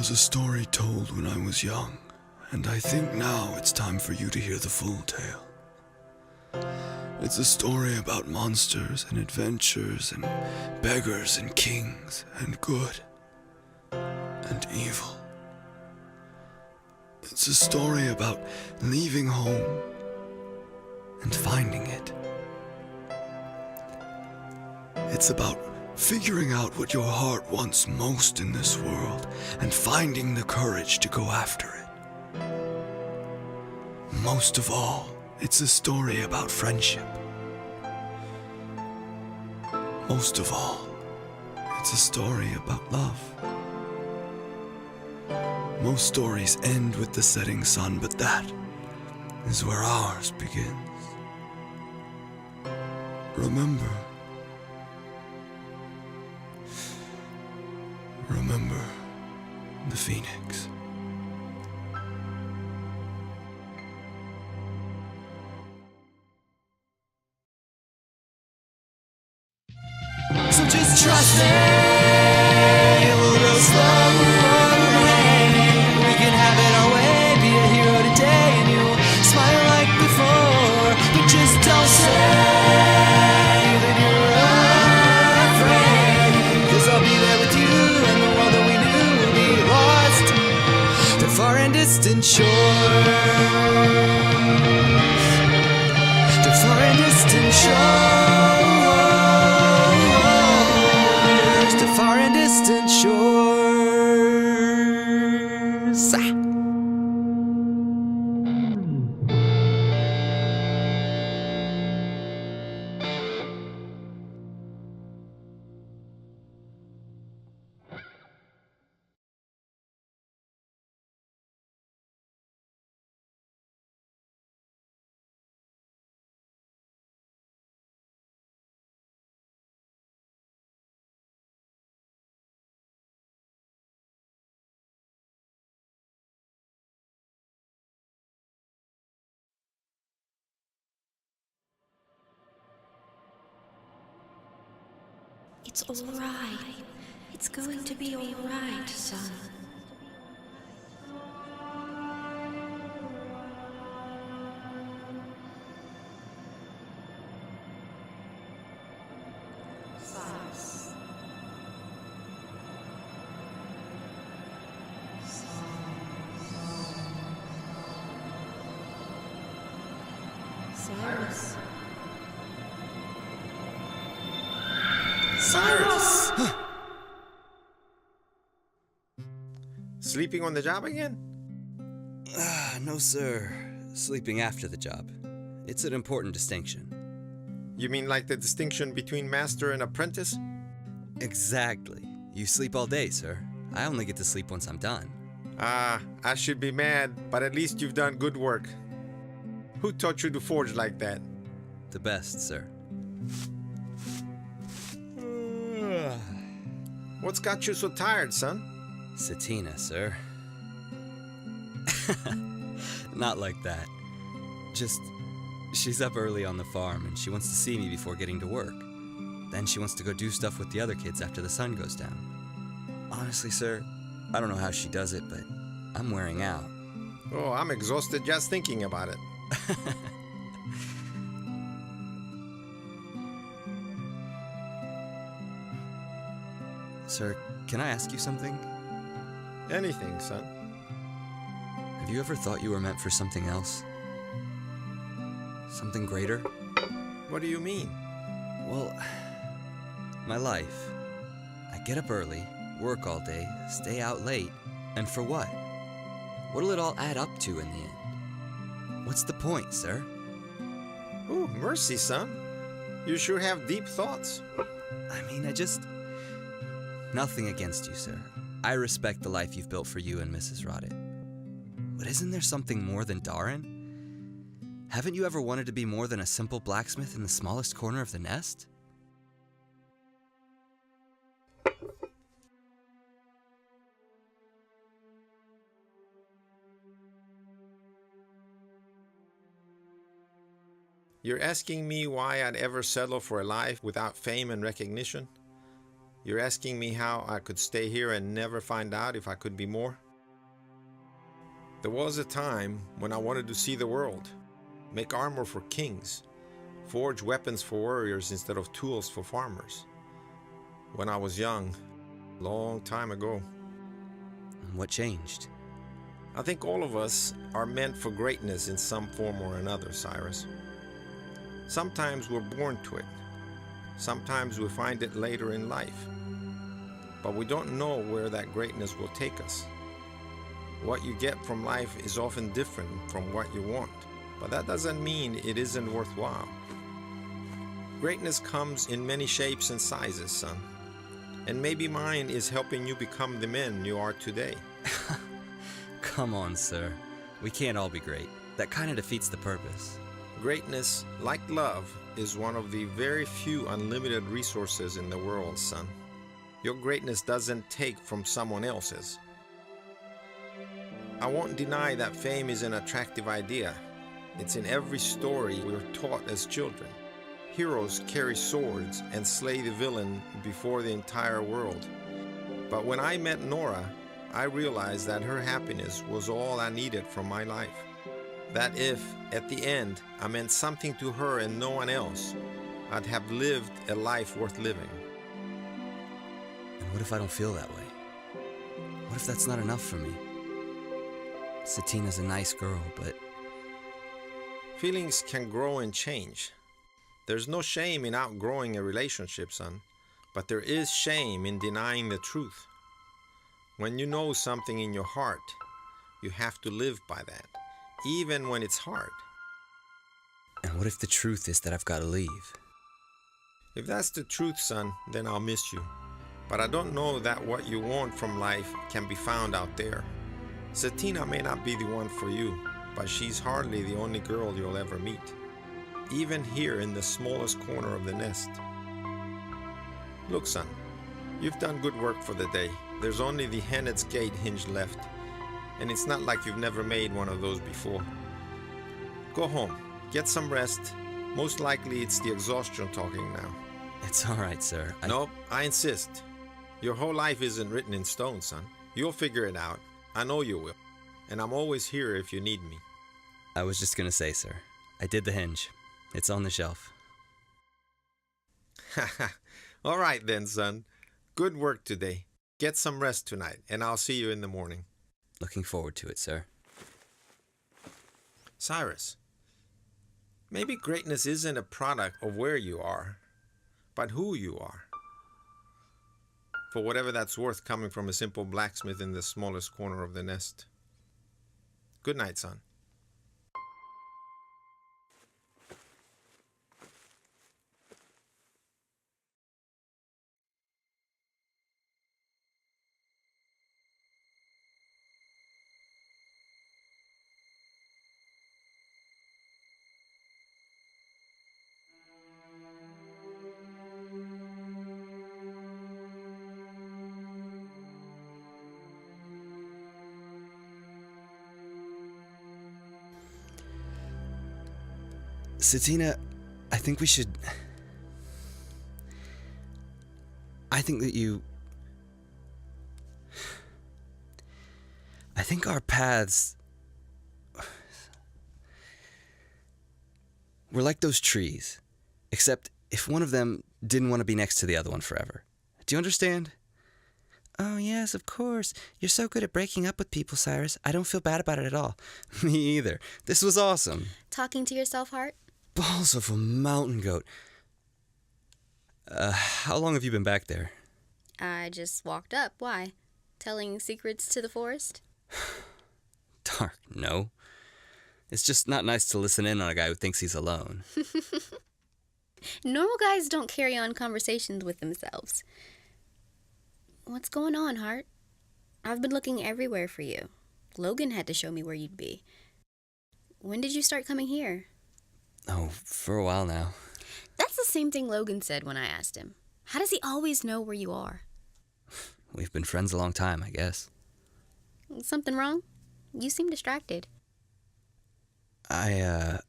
was a story told when I was young, and I think now it's time for you to hear the full tale. It's a story about monsters and adventures and beggars and kings and good and evil. It's a story about leaving home and finding it. It's about figuring out what your heart wants most in this world and finding the courage to go after it. Most of all, it's a story about friendship. Most of all, it's a story about love. Most stories end with the setting sun, but that is where ours begins. Remember the Phoenix. So just trust me, it will go slow one way. We can have it our way, be a hero today, and you'll smile like before. But just don't say that you're afraid, 'cause I'll be there with you, and the world that we knew will be lost to far and distant shores. To far and distant shores. Far and distant shores. It's all right. It's going to be all right, son. Cyrus. Cyrus. Cyrus! Sleeping on the job again? No, sir. Sleeping after the job. It's an important distinction. You mean like the distinction between master and apprentice? Exactly. You sleep all day, sir. I only get to sleep once I'm done. I should be mad, but at least you've done good work. Who taught you to forge like that? The best, sir. What's got you so tired, son? Satina, sir. Not like that. Just, she's up early on the farm and she wants to see me before getting to work. Then she wants to go do stuff with the other kids after the sun goes down. Honestly, sir, I don't know how she does it, but I'm wearing out. Oh, I'm exhausted just thinking about it. Sir, can I ask you something? Anything, son. Have you ever thought you were meant for something else? Something greater? What do you mean? Well, my life. I get up early, work all day, stay out late, and for what? What'll it all add up to in the end? What's the point, sir? Ooh, mercy, son. You sure have deep thoughts. I mean, Nothing against you, sir. I respect the life you've built for you and Mrs. Rodditt. But isn't there something more than Darren? Haven't you ever wanted to be more than a simple blacksmith in the smallest corner of the nest? You're asking me why I'd ever settle for a life without fame and recognition? You're asking me how I could stay here and never find out if I could be more? There was a time when I wanted to see the world, make armor for kings, forge weapons for warriors instead of tools for farmers. When I was young, long time ago. What changed? I think all of us are meant for greatness in some form or another, Cyrus. Sometimes we're born to it. Sometimes we find it later in life. But we don't know where that greatness will take us. What you get from life is often different from what you want, but that doesn't mean it isn't worthwhile. Greatness comes in many shapes and sizes, son. And maybe mine is helping you become the man you are today. Come on, sir. We can't all be great. That kind of defeats the purpose. Greatness, like love, is one of the very few unlimited resources in the world, son. Your greatness doesn't take from someone else's. I won't deny that fame is an attractive idea. It's in every story we're taught as children. Heroes carry swords and slay the villain before the entire world. But when I met Nora, I realized that her happiness was all I needed from my life. That if, at the end, I meant something to her and no one else, I'd have lived a life worth living. And what if I don't feel that way? What if that's not enough for me? Satina's a nice girl, but... Feelings can grow and change. There's no shame in outgrowing a relationship, son, but there is shame in denying the truth. When you know something in your heart, you have to live by that, even when it's hard. And what if the truth is that I've got to leave? If that's the truth, son, then I'll miss you. But I don't know that what you want from life can be found out there. Satina may not be the one for you, but she's hardly the only girl you'll ever meet. Even here in the smallest corner of the nest. Look, son, you've done good work for the day. There's only the Hennet's Gate hinge left, and it's not like you've never made one of those before. Go home, get some rest. Most likely it's the exhaustion talking now. It's all right, sir. Nope, I insist. Your whole life isn't written in stone, son. You'll figure it out. I know you will. And I'm always here if you need me. I was just gonna say, sir. I did the hinge. It's on the shelf. All right then, son. Good work today. Get some rest tonight, and I'll see you in the morning. Looking forward to it, sir. Cyrus, maybe greatness isn't a product of where you are, but who you are. For whatever that's worth coming from a simple blacksmith in the smallest corner of the nest. Good night, son. Satina, I think we should... I think that you... I think our paths... We're like those trees. Except if one of them didn't want to be next to the other one forever. Do you understand? Oh, yes, of course. You're so good at breaking up with people, Cyrus. I don't feel bad about it at all. Me either. This was awesome. Talking to yourself, Hart? Balls of a mountain goat. How long have you been back there? I just walked up. Why? Telling secrets to the forest? Dark, no. It's just not nice to listen in on a guy who thinks he's alone. Normal guys don't carry on conversations with themselves. What's going on, Hart? I've been looking everywhere for you. Logan had to show me where you'd be. When did you start coming here? Oh, for a while now. That's the same thing Logan said when I asked him. How does he always know where you are? We've been friends a long time, I guess. Something wrong? You seem distracted. I'm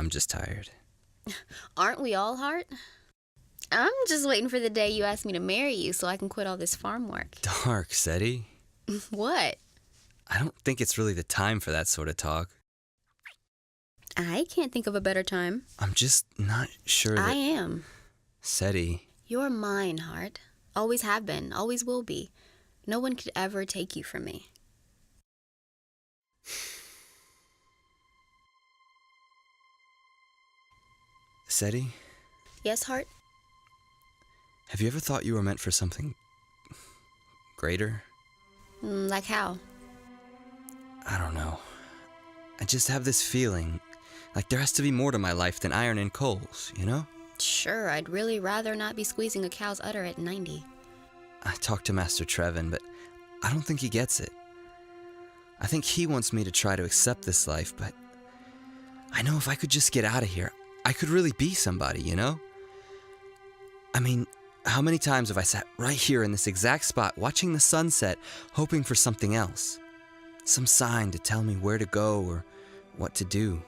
just tired. Aren't we all, Hart? I'm just waiting for the day you ask me to marry you so I can quit all this farm work. Dark, Seti. What? I don't think it's really the time for that sort of talk. I can't think of a better time. I'm just not sure that... I am. Seti. You're mine, Hart. Always have been, always will be. No one could ever take you from me. Seti, Yes, Hart? have you ever thought you were meant for something greater? Like how? I don't know. I just have this feeling like there has to be more to my life than iron and coals, you know? Sure, I'd really rather not be squeezing a cow's udder at 90. I talked to Master Trevin, but I don't think he gets it. I think he wants me to try to accept this life, but I know if I could just get out of here, I could really be somebody, you know? I mean, how many times have I sat right here in this exact spot watching the sunset, hoping for something else? Some sign to tell me where to go or what to do.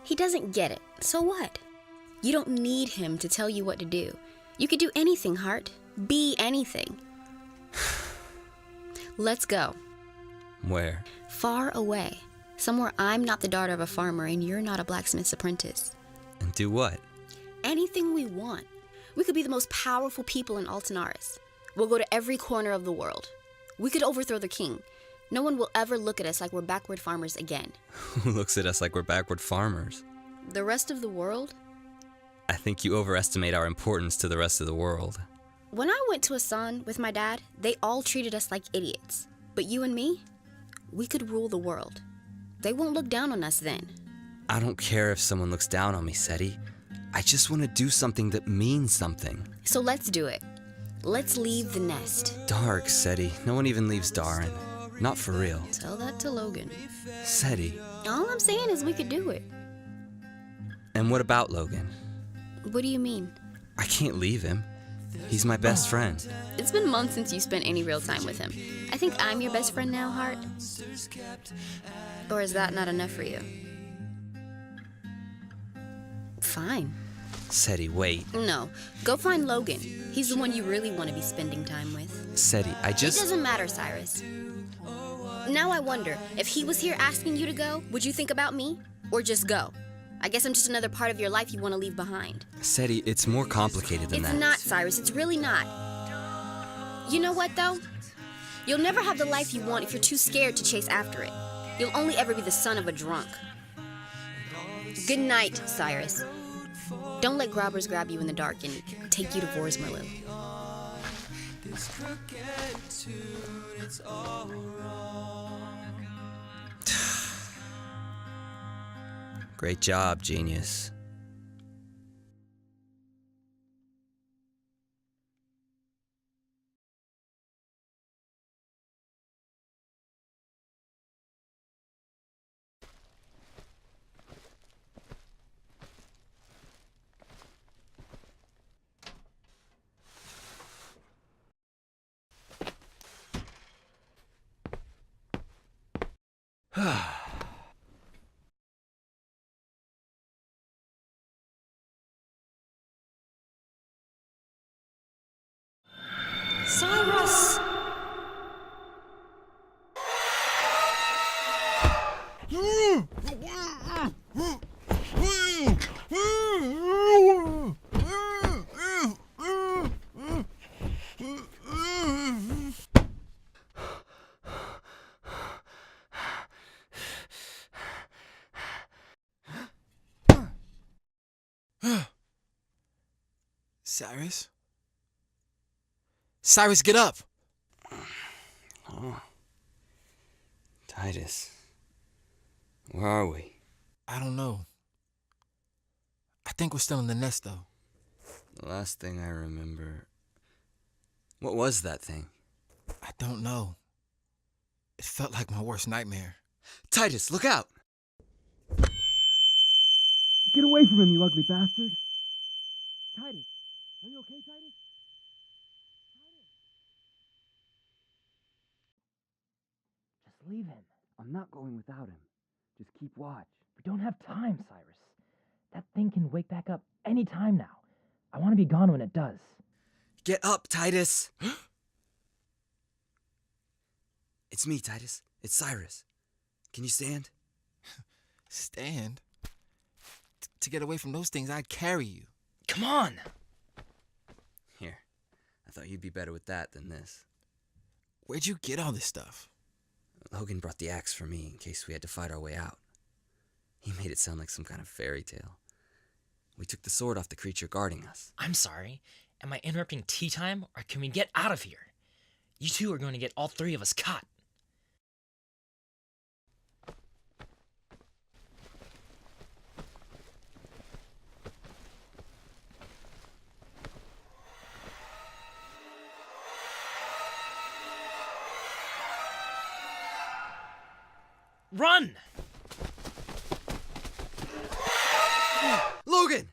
He doesn't get it. So what? You don't need him to tell you what to do. You could do anything, Hart. Be anything. Let's go. Where? Far away. Somewhere I'm not the daughter of a farmer and you're not a blacksmith's apprentice. And do what? Anything we want. We could be the most powerful people in Altanaris. We'll go to every corner of the world. We could overthrow the king. No one will ever look at us like we're backward farmers again. Who looks at us like we're backward farmers? The rest of the world? I think you overestimate our importance to the rest of the world. When I went to Asan with my dad, they all treated us like idiots. But you and me, we could rule the world. They won't look down on us then. I don't care if someone looks down on me, Seti. I just want to do something that means something. So let's do it. Let's leave the nest. Dark, Seti. No one even leaves Darren. Not for real. Tell that to Logan. Seti. All I'm saying is we could do it. And what about Logan? What do you mean? I can't leave him. He's my best friend. It's been months since you spent any real time with him. I think I'm your best friend now, Hart. Or is that not enough for you? Fine. Seti, wait. No. Go find Logan. He's the one you really want to be spending time with. Seti, It doesn't matter, Cyrus. Now I wonder, if he was here asking you to go, would you think about me? Or just go? I guess I'm just another part of your life you want to leave behind. Seti, it's more complicated than It's that. not, Cyrus. It's really not. You know what, though? You'll never have the life you want if you're too scared to chase after it. You'll only ever be the son of a drunk. Good night, Cyrus. Don't let grabbers grab you in the dark and take you to Vorsmerlu. Great job, genius. Cyrus! Cyrus? Cyrus, get up! Oh. Titus. Where are we? I don't know. I think we're still in the nest, though. The last thing I remember... What was that thing? I don't know. It felt like my worst nightmare. Titus, look out! Get away from him, you ugly bastard! Titus! Are you okay, Titus? Just leave him. I'm not going without him. Just keep watch. We don't have time, Cyrus. That thing can wake back up any time now. I want to be gone when it does. Get up, Titus! It's me, Titus. It's Cyrus. Can you stand? Stand? To get away from those things, I'd carry you. Come on! Here. I thought you'd be better with that than this. Where'd you get all this stuff? Logan brought the axe for me in case we had to fight our way out. He made it sound like some kind of fairy tale. We took the sword off the creature guarding us. I'm sorry. Am I interrupting tea time, or can we get out of here? You two are going to get all three of us caught. Run! Logan!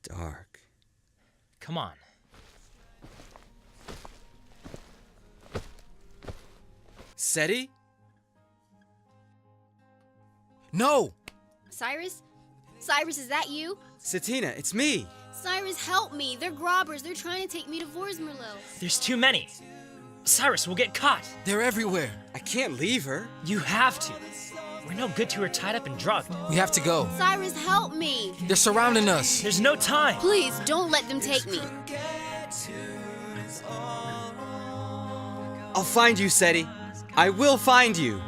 Dark. Come on. Seti? No! Cyrus? Cyrus, is that you? Satina, it's me! Cyrus, help me. They're grobbers. They're trying to take me to Vorsmerlo. There's too many. Cyrus, we'll get caught. They're everywhere. I can't leave her. You have to. We're no good to her tied up and drugged. We have to go. Cyrus, help me. They're surrounding us. There's no time. Please, don't let them take me. I'll find you, Seti. I will find you.